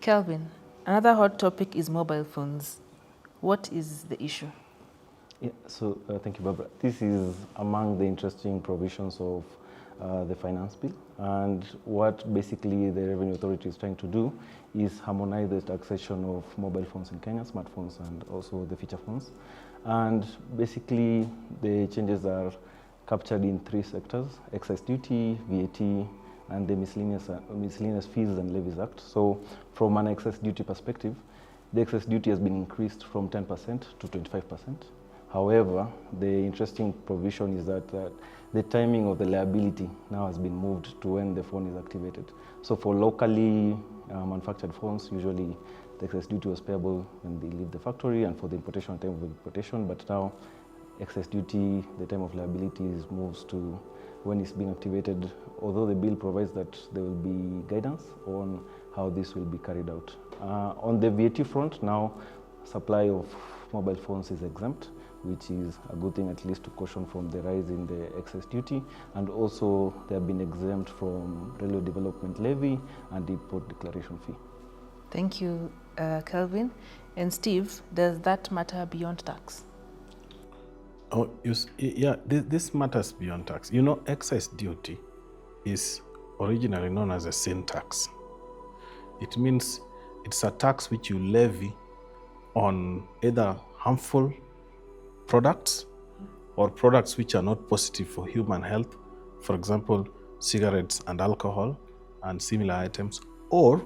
Kelvin, another hot topic is mobile phones. What is the issue? Yeah, so thank you, Barbara. This is among the interesting provisions of the finance bill. And what basically the Revenue Authority is trying to do is harmonize the taxation of mobile phones in Kenya, smartphones, and also the feature phones. And basically, the changes are captured in three sectors: excise duty, VAT, and the miscellaneous fees and levies act. So from an excise duty perspective, the excise duty has been increased from 10% to 25%. However, the interesting provision is that the timing of the liability now has been moved to when the phone is activated. So for locally manufactured phones, usually the excise duty was payable when they leave the factory and for the importation, time of importation, but now excise duty, the time of liability moves to when it's being activated, although the bill provides that there will be guidance on how this will be carried out. On the VAT front, now supply of mobile phones is exempt, which is a good thing, at least to caution from the rise in the excise duty. And also they have been exempt from railway development levy and the import declaration fee. Thank you, Kelvin. And Steve, does that matter beyond tax? Oh, yeah, this matters beyond tax. You know, excise duty is originally known as a sin tax. It means it's a tax which you levy on either harmful products or products which are not positive for human health, for example, cigarettes and alcohol and similar items, or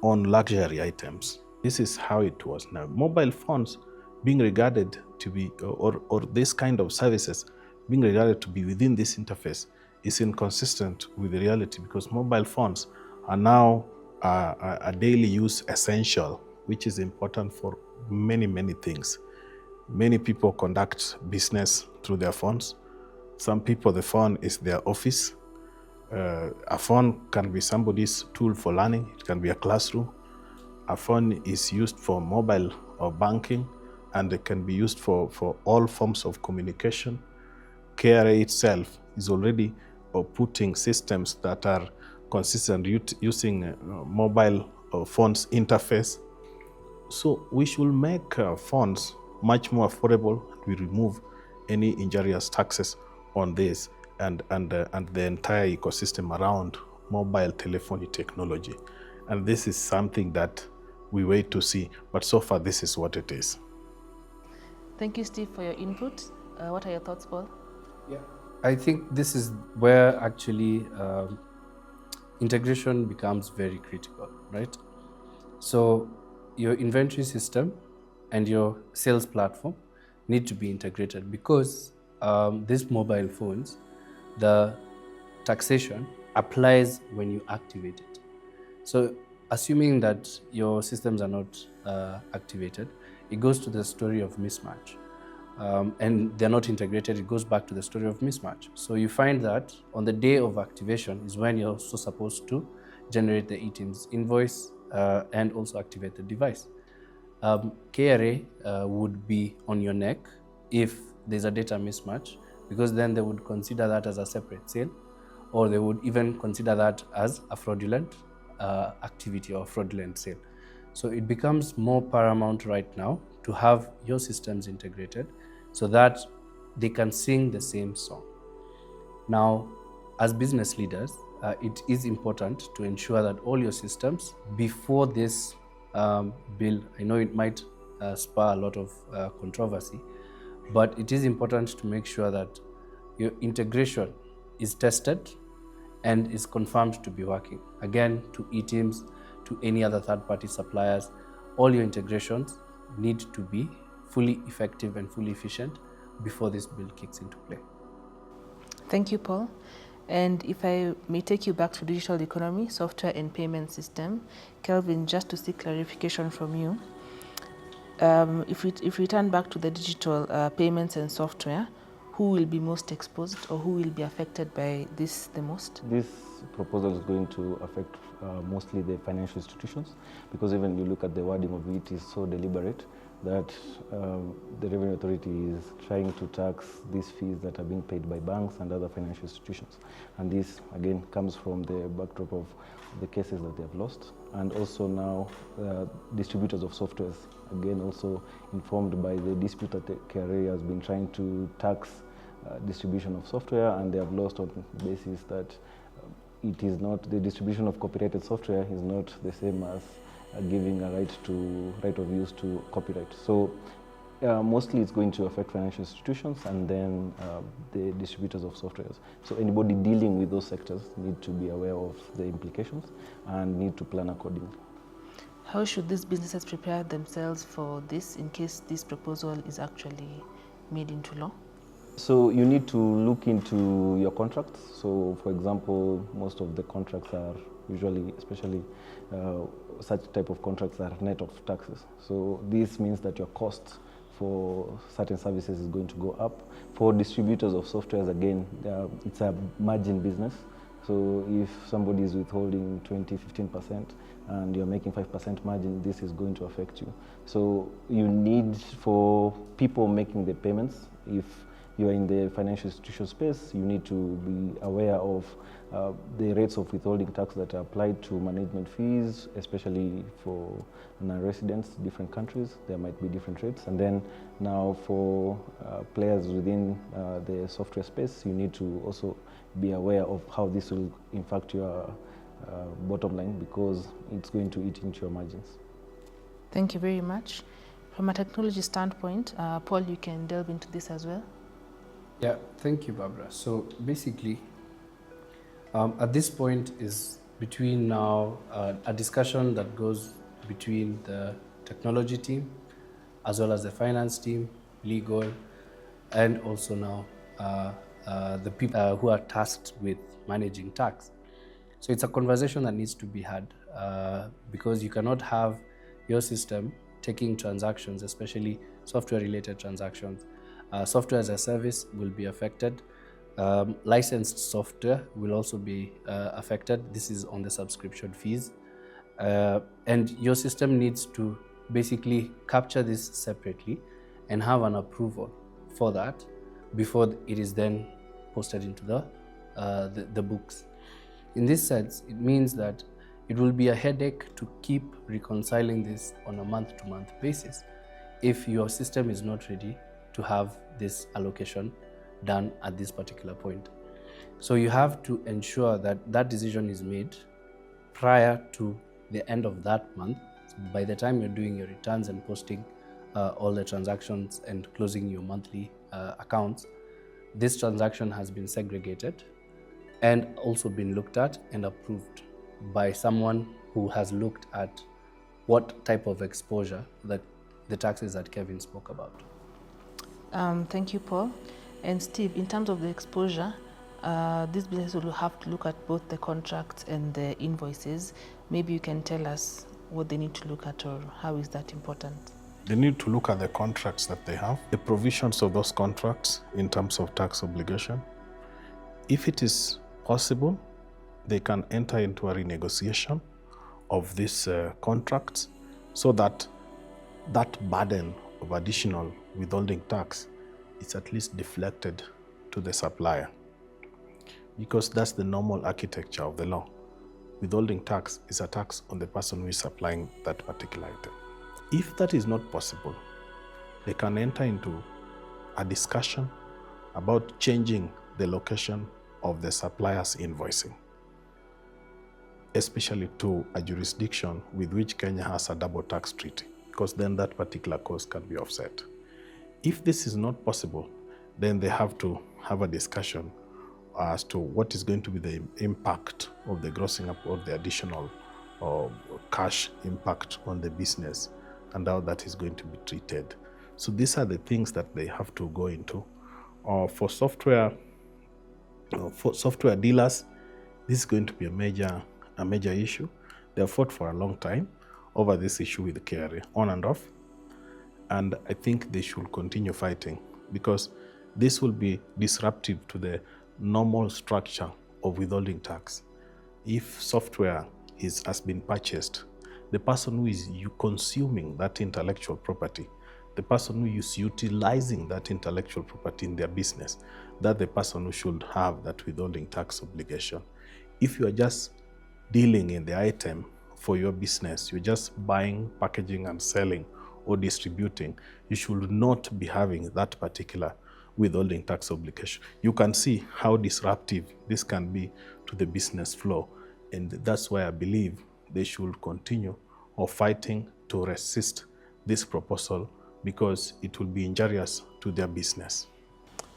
on luxury items. This is how it was. Now, mobile phones being regarded to be, or this kind of services being regarded to be within this interface is inconsistent with the reality, because mobile phones are now a daily use essential, which is important for many, many things. Many people conduct business through their phones. Some people, the phone is their office. A phone can be somebody's tool for learning. It can be a classroom. A phone is used for mobile or banking, and it can be used for all forms of communication. KRA itself is already putting systems that are consistent using mobile phones interface. So we should make phones much more affordable. We remove any injurious taxes on this and the entire ecosystem around mobile telephony technology. And this is something that we wait to see, but so far this is what it is. Thank you, Steve, for your input. What are your thoughts, Paul? Yeah, I think this is where actually integration becomes very critical, right? So your inventory system and your sales platform need to be integrated, because these mobile phones, the taxation applies when you activate it. So assuming that your systems are not activated, it goes to the story of mismatch. And they're not integrated, it goes back to the story of mismatch. So you find that on the day of activation is when you're also supposed to generate the eTIMS invoice and also activate the device. KRA would be on your neck if there's a data mismatch, because then they would consider that as a separate sale, or they would even consider that as a fraudulent activity or fraudulent sale. So it becomes more paramount right now to have your systems integrated so that they can sing the same song. Now, as business leaders, it is important to ensure that all your systems, before this bill, I know it might spur a lot of controversy, but it is important to make sure that your integration is tested and is confirmed to be working. Again, to eTIMS, to any other third-party suppliers, all your integrations need to be fully effective and fully efficient before this bill kicks into play. Thank you, Paul. And if I may take you back to digital economy, software and payment system, Kelvin, just to seek clarification from you, if we turn back to the digital payments and software, who will be most exposed, or who will be affected by this the most? This proposal is going to affect mostly the financial institutions, because even you look at the wording of it is so deliberate that the Revenue Authority is trying to tax these fees that are being paid by banks and other financial institutions. And this, again, comes from the backdrop of the cases that they have lost. And also now, distributors of softwares, again, also informed by the dispute that the KRA has been trying to tax distribution of software, and they have lost on the basis that it is not, the distribution of copyrighted software is not the same as giving a right of use to copyright. So mostly it's going to affect financial institutions and then the distributors of softwares. So anybody dealing with those sectors need to be aware of the implications and need to plan accordingly. How should these businesses prepare themselves for this in case this proposal is actually made into law? So you need to look into your contracts. So for example, most of the contracts are usually, especially such type of contracts, are net of taxes. So this means that your cost for certain services is going to go up. For distributors of softwares, again, it's a margin business. So if somebody is withholding 20-15% and you're making 5% margin, this is going to affect you. So you need, for people making the payments, if you are in the financial institution space, you need to be aware of the rates of withholding tax that are applied to management fees, especially for non-residents, different countries, there might be different rates. And then now for players within the software space, you need to also be aware of how this will impact your bottom line, because it's going to eat into your margins. Thank you very much. From a technology standpoint, Paul, you can delve into this as well. Yeah, thank you, Barbara. So basically, at this point is between now a discussion that goes between the technology team as well as the finance team, legal, and also now the people who are tasked with managing tax. So it's a conversation that needs to be had because you cannot have your system taking transactions, especially software-related transactions. Software as a service will be affected. Licensed software will also be affected. This is on the subscription fees. And your system needs to basically capture this separately and have an approval for that before it is then posted into the books. In this sense, it means that it will be a headache to keep reconciling this on a month-to-month basis if your system is not ready to have this allocation done at this particular point. So you have to ensure that that decision is made prior to the end of that month. So by the time you're doing your returns and posting all the transactions and closing your monthly accounts, this transaction has been segregated and also been looked at and approved by someone who has looked at what type of exposure that the taxes that Kelvin spoke about. Thank you, Paul. And Steve, in terms of the exposure, this business will have to look at both the contracts and the invoices. Maybe you can tell us what they need to look at, or how is that important? They need to look at the contracts that they have, the provisions of those contracts in terms of tax obligation. If it is possible, they can enter into a renegotiation of these contracts so that that burden of additional withholding tax is at least deflected to the supplier, because that's the normal architecture of the law. Withholding tax is a tax on the person who is supplying that particular item. If that is not possible, they can enter into a discussion about changing the location of the supplier's invoicing, especially to a jurisdiction with which Kenya has a double tax treaty, because then that particular cost can be offset. If this is not possible, then they have to have a discussion as to what is going to be the impact of the grossing up of the additional cash impact on the business and how that is going to be treated. So these are the things that they have to go into. For software dealers, this is going to be a major issue. They have fought for a long time over this issue with the KRA, on and off. And I think they should continue fighting, because this will be disruptive to the normal structure of withholding tax. If software has been purchased, the person who is consuming that intellectual property the person who is utilizing that intellectual property in their business, that's the person who should have that withholding tax obligation. If you are just dealing in the item for your business, you're just buying, packaging, and selling or distributing, you should not be having that particular withholding tax obligation. You can see how disruptive this can be to the business flow. And that's why I believe they should continue or fighting to resist this proposal, because it will be injurious to their business.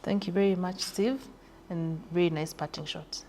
Thank you very much, Steve, and very nice parting shots.